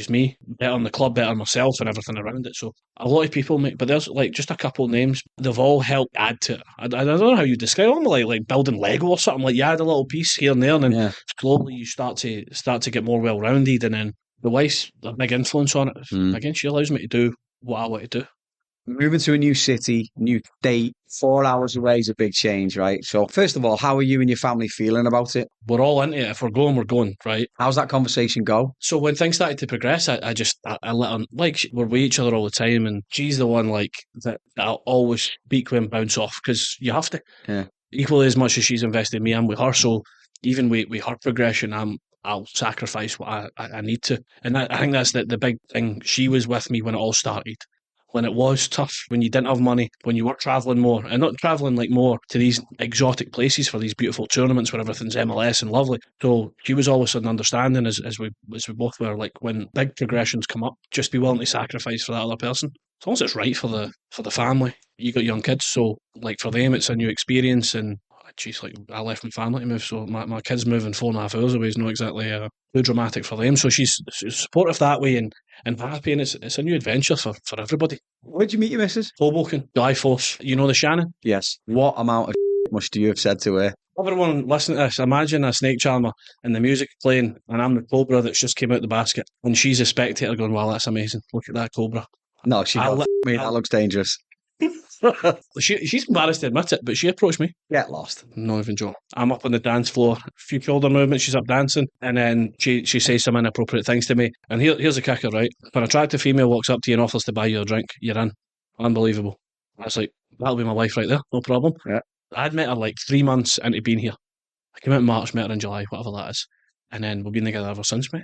me, better on the club, better on myself, and everything around it. So a lot of people, mate, but there's like just a couple of names. They've all helped add to it. I don't know how you describe them, like building Lego or something. Like you add a little piece here and there, and then slowly you start to get more well rounded. And then the wife's a big influence on it. Again, she allows me to do what I want to do. Moving to a new city, new state, 4 hours away is a big change, right? So, first of all, how are you and your family feeling about it? We're all into it. If we're going, right? How's that conversation go? So when things started to progress, I let her, like, we're with each other all the time, and she's the one, like, that I'll always speak with and bounce off, because you have to. Yeah. Equally as much as she's invested in me, I'm with her. So even with her progression, I'll sacrifice what I need to. And I think that's the big thing. She was with me when it all started. When it was tough, when you didn't have money, when you were travelling more, and not travelling like more to these exotic places for these beautiful tournaments where everything's MLS and lovely. So she was always an understanding as we both were, like, when big progressions come up, just be willing to sacrifice for that other person. As long as it's right for the family. You got young kids, so like for them it's a new experience, and geez, like I left my family to move, so my kids moving 4.5 hours away is not exactly too dramatic for them. So she's supportive that way, and happy, and it's a new adventure for everybody. Where'd you meet your missus? Hoboken, Guy Force. You know the Shannon? Yes. What amount of must you have said to her? Everyone listening to this, imagine a snake charmer and the music playing, and I'm the cobra that's just came out the basket, and she's a spectator going, wow, that's amazing. Look at that cobra. No, she goes, that looks dangerous. She's embarrassed to admit it, but she approached me. Get lost. Not even joke. I'm up on the dance floor, a few shoulder movements, she's up dancing, and then she says some inappropriate things to me. And here's the kicker, right? If an attractive female walks up to you and offers to buy you a drink, you're in. Unbelievable. I was like, that'll be my wife right there, no problem. Yeah. I'd met her like 3 months into being here. I came out in March, met her in July, whatever that is. And then we've been together ever since, mate.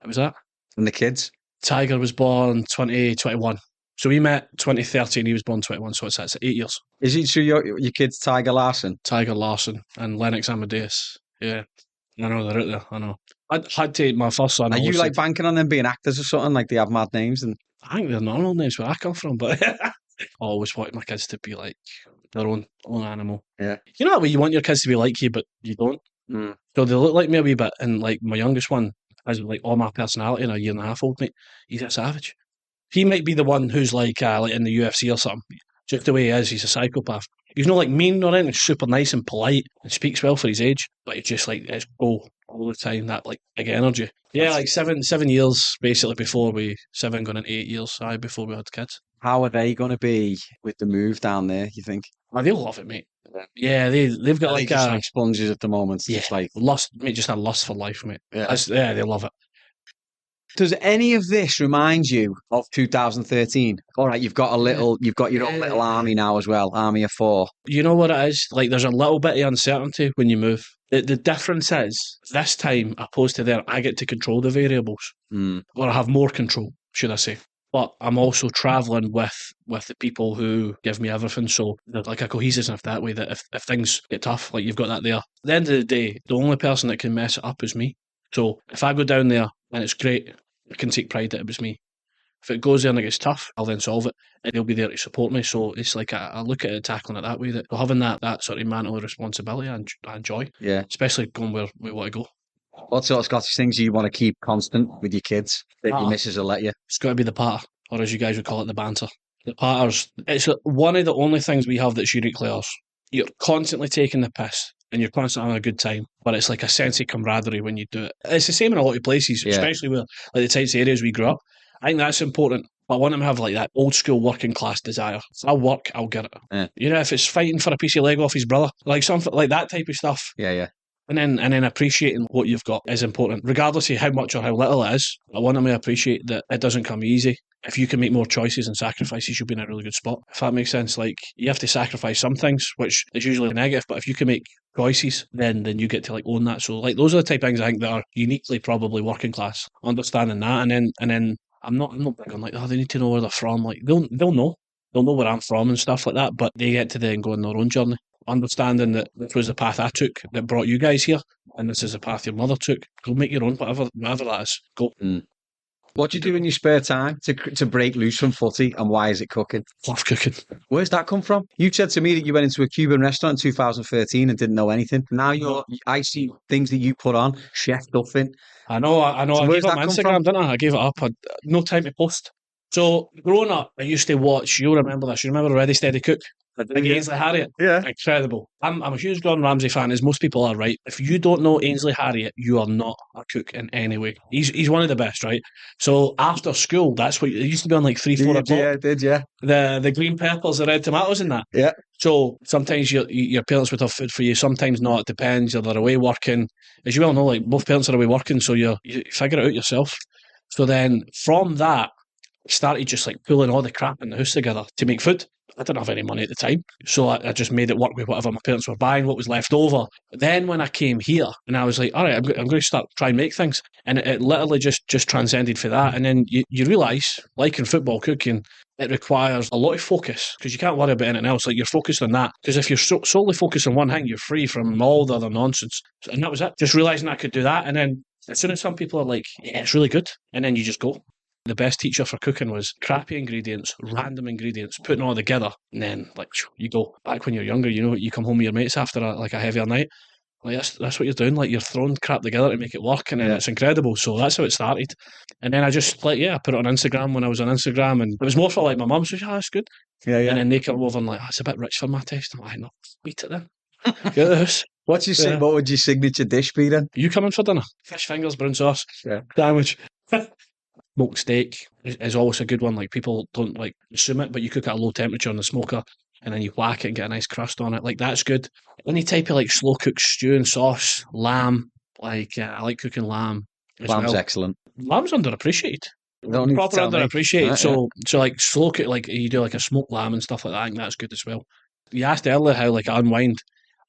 That was that. And the kids? Tiger was born 2021. So we met 2013, he was born 21, so it's 8 years. Is it true your kid's Tiger Larson? Tiger Larson and Lennox Amadeus. Yeah. I know, they're out there, I know. I had to, my first son... Are you like banking on them being actors or something? Like they have mad names? And I think they're normal names where I come from, but I always wanted my kids to be like their own animal. Yeah. You know that way you want your kids to be like you, but you don't. So they look like me a wee bit, and like my youngest one has like all my personality in a 1.5 year old, mate. He's a savage. He might be the one who's like in the UFC or something. Just the way he is, he's a psychopath. He's not like mean or anything, he's super nice and polite and speaks well for his age, but he's just like, let's go all the time, that like big energy. Yeah, like 7 years basically before 7 going into 8 years, before we had kids. How are they going to be with the move down there, you think? Oh, they'll love it, mate. Yeah, they've got like... just like sponges at the moment. Yeah, just like lust, mate, just a lust for life, mate. Yeah. They love it. Does any of this remind you of 2013? All right, you've got your own little army now as well, army of 4. You know what it is? Like, there's a little bit of uncertainty when you move. The difference is, this time, opposed to there, I get to control the variables. Or I have more control, should I say. But I'm also travelling with the people who give me everything. So there's like a cohesiveness that way, that if things get tough, like you've got that there. At the end of the day, the only person that can mess it up is me. So if I go down there and it's great, I can take pride that it was me. If it goes there and it gets tough, I'll then solve it, and they'll be there to support me. So it's like I look at it, tackling it that way, that having that sort of mantle of responsibility, I enjoy. Yeah. Especially going where we want to go. What sort of Scottish things do you want to keep constant with your kids that your missus will let you? It's got to be the patter, or as you guys would call it, the banter. The patters, it's one of the only things we have that's uniquely ours. You're constantly taking the piss, and you're constantly having a good time, but it's like a sense of camaraderie when you do it. It's the same in a lot of places, especially where like the types of areas we grew up. I think that's important. But I want them to have like that old school working class desire. If I work, I'll get it. Yeah. You know, if it's fighting for a piece of leg off his brother, like something like that type of stuff. Yeah. And then appreciating what you've got is important, regardless of how much or how little it is. I want them to appreciate that it doesn't come easy. If you can make more choices and sacrifices, you'll be in a really good spot. If that makes sense, like you have to sacrifice some things, which is usually negative. But if you can make choices, then you get to like own that. So like those are the type of things I think that are uniquely probably working class. Understanding that, and then I'm not big on like, oh, they need to know where they're from. Like they'll know where I'm from and stuff like that. But they get to then go on their own journey. understanding that this was the path I took that brought you guys here, and this is the path your mother took. Go make your own, whatever that is. Go. What do you do in your spare time to break loose from footy, and why is it cooking? Love cooking. Where's that come from? You said to me that you went into a Cuban restaurant in 2013 and didn't know anything. Now I see things that you put on, Chef Duffin. I know. So I where's gave up that my come Instagram, from? didn't I? I gave it up. I had no time to post. So growing up, I used to watch. You'll remember this. You remember Ready Steady Cook? Like Ainsley Harriott. Yeah. Incredible. I'm a huge Gordon Ramsay fan, as most people are, right? If you don't know Ainsley Harriott, you are not a cook in any way. He's one of the best, right? So after school, that's what it used to be on, like 3-4 o'clock. Yeah, did yeah. The green peppers, the red tomatoes, and that. Yeah. So sometimes your parents would have food for you, sometimes not. It depends. They're away working, as you well know. Like both parents are away working, so you figure it out yourself. So then from that, I started just like pulling all the crap in the house together to make food. I didn't have any money at the time, so I just made it work with whatever my parents were buying, what was left over. But then when I came here, and I was like, all right, I'm going to start trying to make things. And it literally just transcended for that. And then you realise, like in football, cooking, it requires a lot of focus because you can't worry about anything else. Like you're focused on that. Because if you're solely focused on one thing, you're free from all the other nonsense. And that was it. Just realising I could do that. And then as soon as some people are like, yeah, it's really good. And then you just go. The best teacher for cooking was crappy ingredients, random ingredients, putting all together, and then like you go back when you're younger. You know, you come home with your mates after a heavier night. Like that's what you're doing. Like you're throwing crap together to make it work, and then it's incredible. So that's how it started. And then I just I put it on Instagram when I was on Instagram, and it was more for like my mum said, "Yeah, that's good." Yeah. And then they come over and like, "It's a bit rich for my taste." I'm like, "No, eat it then. Get this." What would your signature dish be then? You coming for dinner? Fish fingers, brown sauce, sandwich. Smoked steak is always a good one. Like people don't like consume it, but you cook it at a low temperature on the smoker and then you whack it and get a nice crust on it. Like that's good. Any type of like slow cooked stew and sauce, lamb. Like I like cooking lamb. Lamb's excellent. Lamb's underappreciated. Don't need to Proper tell me. underappreciated. Right, So like slow cook, like you do like a smoked lamb and stuff like that. I think that's good as well. You asked earlier how like I unwind.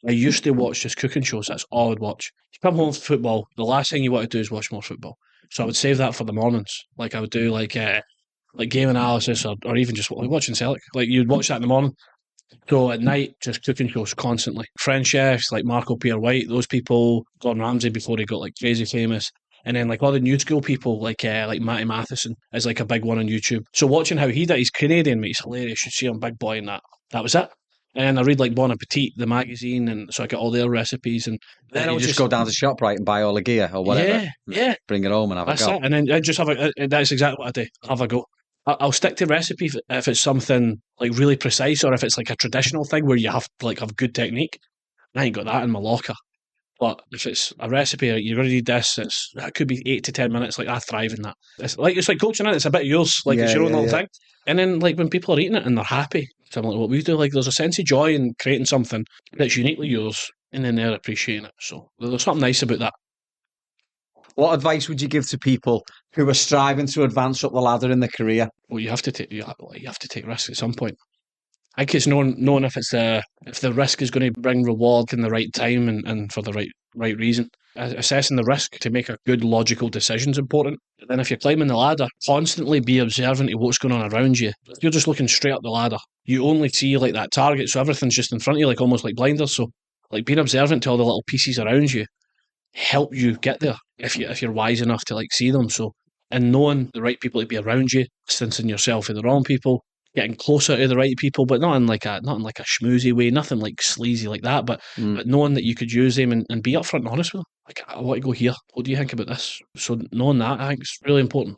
I used to watch just cooking shows. That's all I'd watch. You come home from football, the last thing you want to do is watch more football. So I would save that for the mornings. Like I would do like game analysis or even just like watching Celtic. Like you'd watch that in the morning. So at night, just cooking shows constantly. French chefs like Marco Pierre White, those people, Gordon Ramsay before he got like crazy famous. And then like all the new school people like Matty Matheson is like a big one on YouTube. So watching how he did, he's Canadian, mate, he's hilarious. You see him, big boy, and that was it. And I read like Bon Appetit, the magazine, and so I get all their recipes. And then you just go down to ShopRite and buy all the gear or whatever. Yeah. Bring it home and have that's a go. It. And then I just that's exactly what I do. Have a go. I'll stick to recipe if it's something like really precise, or if it's like a traditional thing where you have to like have good technique. I ain't got that in my locker. But if it's a recipe, you're going to need this. It could be 8 to 10 minutes. Like I thrive in that. It's like coaching it. It's a bit of yours. Like it's your own little thing. And then like when people are eating it and they're happy, something like what we do. Like there's a sense of joy in creating something that's uniquely yours, and then they're appreciating it. So there's something nice about that. What advice would you give to people who are striving to advance up the ladder in their career? Well, you have to take risks at some point. I think it's knowing if the risk is going to bring reward in the right time and for the right reason. Assessing the risk to make a good logical decision is important. But then if you're climbing the ladder, constantly be observant of what's going on around you. If you're just looking straight up the ladder, you only see like that target, so everything's just in front of you, like almost like blinders. So like being observant to all the little pieces around you help you get there if you're wise enough to like see them. So and knowing the right people to be around you, distancing yourself from the wrong people, getting closer to the right people, but not in like a schmoozy way, nothing like sleazy like that, but knowing that you could use them and be upfront and honest with them. Like, I want to go here. What do you think about this? So knowing that, I think is really important.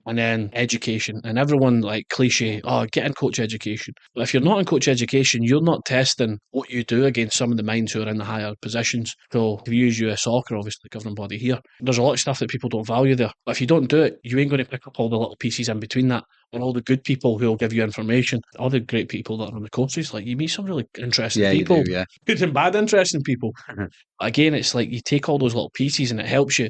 And then education. And everyone like cliche, get in coach education. But if you're not in coach education, you're not testing what you do against some of the minds who are in the higher positions. So if you use US Soccer, obviously the governing body here, there's a lot of stuff that people don't value there. But if you don't do it, you ain't going to pick up all the little pieces in between that. And all the good people who will give you information, all the great people that are on the courses, like you meet some really interesting people. You do, good and bad interesting people. Again, it's like you take all those little pieces and it helps you.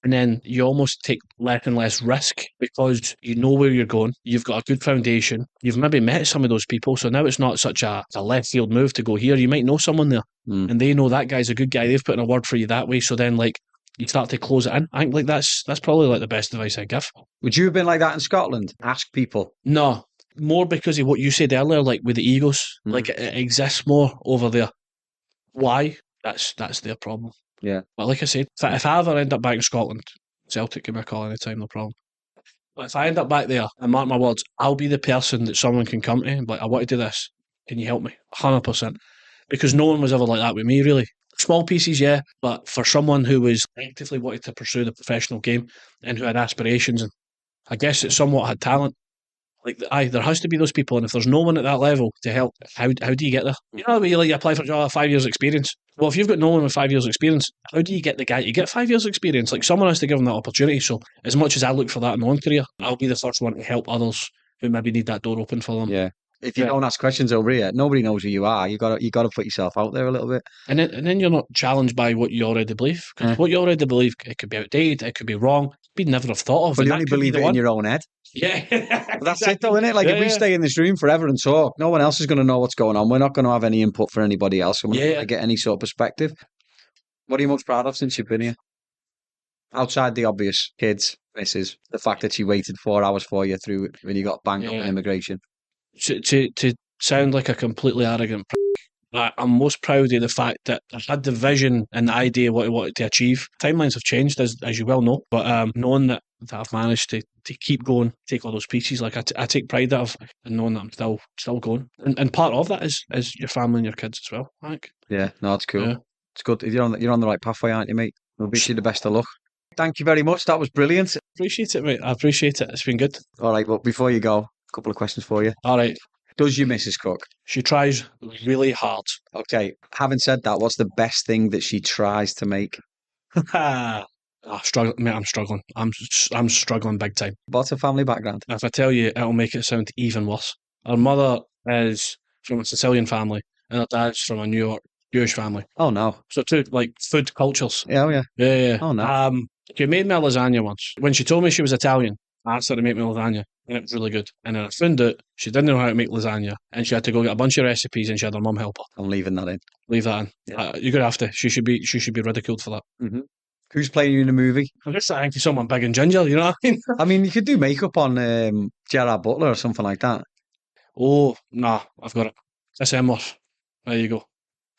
And then you almost take less and less risk because you know where you're going. You've got a good foundation. You've maybe met some of those people. So now it's not such a left field move to go here. You might know someone there and they know that guy's a good guy. They've put in a word for you that way. So then like you start to close it in. I think like that's probably like the best advice I give. Would you have been like that in Scotland? Ask people. No, more because of what you said earlier, like with the egos, like it exists more over there. Why? That's their problem. Yeah. But like I said, if I ever end up back in Scotland, Celtic give me a call anytime, no problem. But if I end up back there, and mark my words, I'll be the person that someone can come to and be like, I want to do this. Can you help me? 100%. Because no one was ever like that with me, really. Small pieces, yeah, but for someone who was actively wanted to pursue the professional game and who had aspirations, and I guess it somewhat had talent, like, there has to be those people, and if there's no one at that level to help, how do you get there? You know, you apply for a job, 5 years experience. Well, if you've got no one with 5 years experience, how do you get the guy to get 5 years experience? Like, someone has to give them that opportunity. So, as much as I look for that in my own career, I'll be the first one to help others who maybe need that door open for them. Yeah. If you don't ask questions over here, nobody knows who you are. You got to put yourself out there a little bit. And then you're not challenged by what you already believe, because what you already believe, it could be outdated, it could be wrong, you'd never have thought of. But you only believe it in your own head. Yeah. But that's it though, isn't it? Like, if we stay in this room forever and talk, no one else is going to know what's going on. We're not going to have any input for anybody else. We're not going to get any sort of perspective. What are you most proud of since you've been here? Outside the obvious, kids, missus, the fact that she waited 4 hours for you through when you got banged up in immigration. To sound like a completely arrogant prick, I'm most proud of the fact that I had the vision and the idea what I wanted to achieve. Timelines have changed, as you well know, but knowing that I've managed to keep going, take all those pieces, like I take pride out of, and knowing that I'm still going. And part of that is your family and your kids as well, I think. Yeah, no, it's cool. Yeah. It's good. You're on the right pathway, aren't you, mate? We'll wish you the best of luck. Thank you very much. That was brilliant. Appreciate it, mate. I appreciate it. It's been good. All right, but before you go, a couple of questions for you. All right. Does your missus cook? She tries really hard. Okay. Having said that, what's the best thing that she tries to make? I'm struggling. I'm struggling big time. What's her family background? If I tell you, it'll make it sound even worse. Her mother is from a Sicilian family, and her dad's from a New York Jewish family. Oh no! So two food cultures. Yeah, yeah, yeah. Oh no! She made me a lasagna once. When she told me she was Italian, I asked her to make me lasagna, and it was really good. And then I found out she didn't know how to make lasagna, and she had to go get a bunch of recipes, and she had her mum help her. I'm leaving that in. Leave that in. Yeah. You're gonna have to. She should be ridiculed for that. Mm-hmm. Who's playing you in the movie? I'm just thinking someone big and ginger. You know what I mean? I mean, you could do makeup on Gerard Butler or something like that. Oh nah, I've got it. It's Emworth. There you go.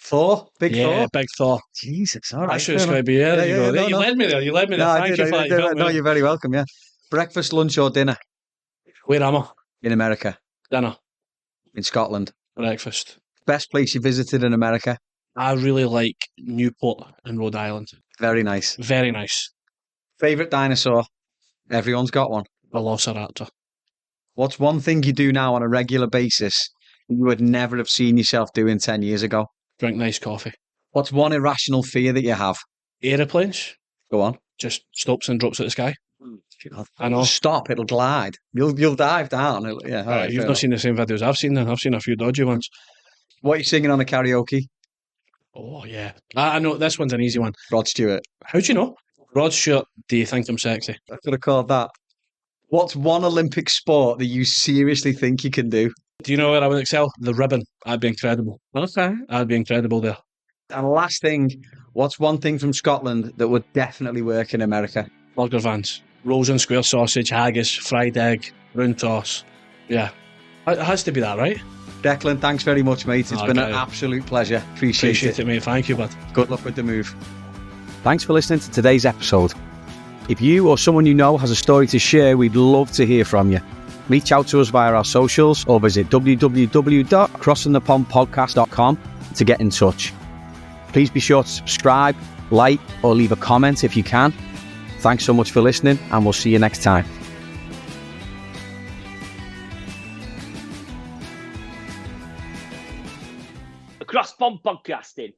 Thor? Big Thor? Yeah, big Thor. Jesus, all right. I should describe you. There you go. No, you led me there. You led me there. Thank you for that. No, you're very welcome, yeah. Breakfast, lunch or dinner? Where am I? In America. Dinner. In Scotland. Breakfast. Best place you visited in America? I really like Newport in Rhode Island. Very nice. Very nice. Favourite dinosaur? Everyone's got one. Velociraptor. What's one thing you do now on a regular basis you would never have seen yourself doing 10 years ago? Drink nice coffee. What's one irrational fear that you have? Aeroplanes. Go on. Just stops and drops at the sky. I know. Stop, it'll glide. You'll dive down. Yeah. All right, you've not seen the same videos I've seen then. I've seen a few dodgy ones. What are you singing on a karaoke? Oh, yeah. I know, this one's an easy one. Rod Stewart. How do you know? Rod Stewart, Do You Think I'm Sexy? I could have called that. What's one Olympic sport that you seriously think you can do? Do you know where I would excel? The ribbon. I'd be incredible. Okay. I'd be incredible there. And last thing, what's one thing from Scotland that would definitely work in America? Burger vans. Rolls and square sausage, haggis, fried egg, round toss. Yeah. It has to be that, right? Declan, thanks very much, mate. It's been an absolute pleasure. Appreciate it, mate. Thank you, bud. Good luck with the move. Thanks for listening to today's episode. If you or someone you know has a story to share, we'd love to hear from you. Reach out to us via our socials or visit www.crossingthepondpodcast.com to get in touch. Please be sure to subscribe, like, or leave a comment if you can. Thanks so much for listening, and we'll see you next time. Cross Pond Podcasting.